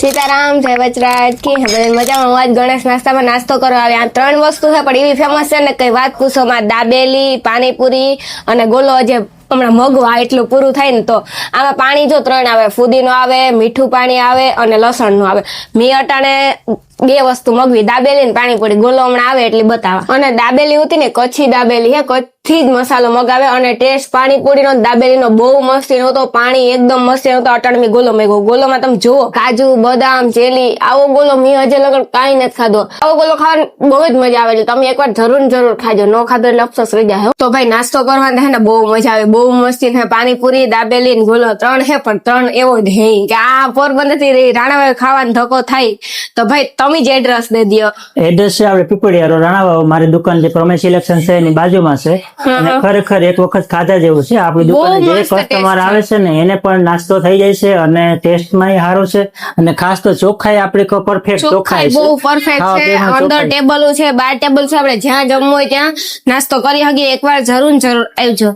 સીતારામ જય વચરાજ કી હવે મજામાં હું આજ ગણેશ નાસ્તામાં નાસ્તો કરવા આવી આ ત્રણ વસ્તુ છે પણ એવી ફેમસ છે ને કઈ વાત પૂછો માં દાબેલી પાણીપુરી અને ગોલો જે હમણાં મગવા એટલું પૂરું થાય ને તો આમાં પાણી જો ત્રણ આવે ફુદીનો આવે મીઠું પાણી આવે અને લસણ નું આવે મી અટાણે બે વસ્તુ મગવી દાબેલી ને પાણીપુરી ગોલો હમણાં આવે એટલે બતાવા અને દાબેલી હતી ને કચ્છી દાબેલી હે કચ્છી જ મસાલો મગાવે અને ટેસ્ટ પાણીપુરી નો દાબેલી નો બહુ મસ્તી નહોતો પાણી એકદમ મસ્તી નહોતો અટાણે મેં ગોલો મેગો ગોલોમાં તમે જુઓ કાજુ બદામ ચેલી આવો ગોલો મેં હજે લગન કાંઈ નથી ખાધો આવો ગોલો ખાવાની બહુ જ મજા આવે છે તમે એકવાર જરૂર ખાજો ન ખાધો એટલે અફસોસ રહી જાય તો ભાઈ નાસ્તો કરવાનો થાય ને બહુ મજા આવે બહુ મસ્તી છે પાણીપુરી દાબેલી ને ગોલો ત્રણ હે પણ ત્રણ એવો જ હે કે આ પોરબંદર થી રાણાવાવ ખાવાનો ધક્કો થાય તો ભાઈ તમે જ એડ્રેસ દે દિયો એડ્રેસ છે આપણે પીપળિયા રાણાવાવ મારી દુકાન જે પ્રમેશ ઇલેક્શન છે એની બાજુમાં છે અને ખરેખર એક વખત ખાધા જેવું છે આપણી દુકાને જે કસ્ટમર આવે છે ને એને પણ નાસ્તો થઈ જાય છે અને ટેસ્ટમાં સારું છે અને ખાસ તો ચોખ્ખાઈ આપણી પરફેક્ટ ચોખ્ખાઈ છે બહુ પરફેક્ટ છે અંદર ટેબલ છે બાર ટેબલ છે આપણે જ્યાં જમવું હોય ત્યાં નાસ્તો કરી શકીએ એકવાર જરૂર આવજો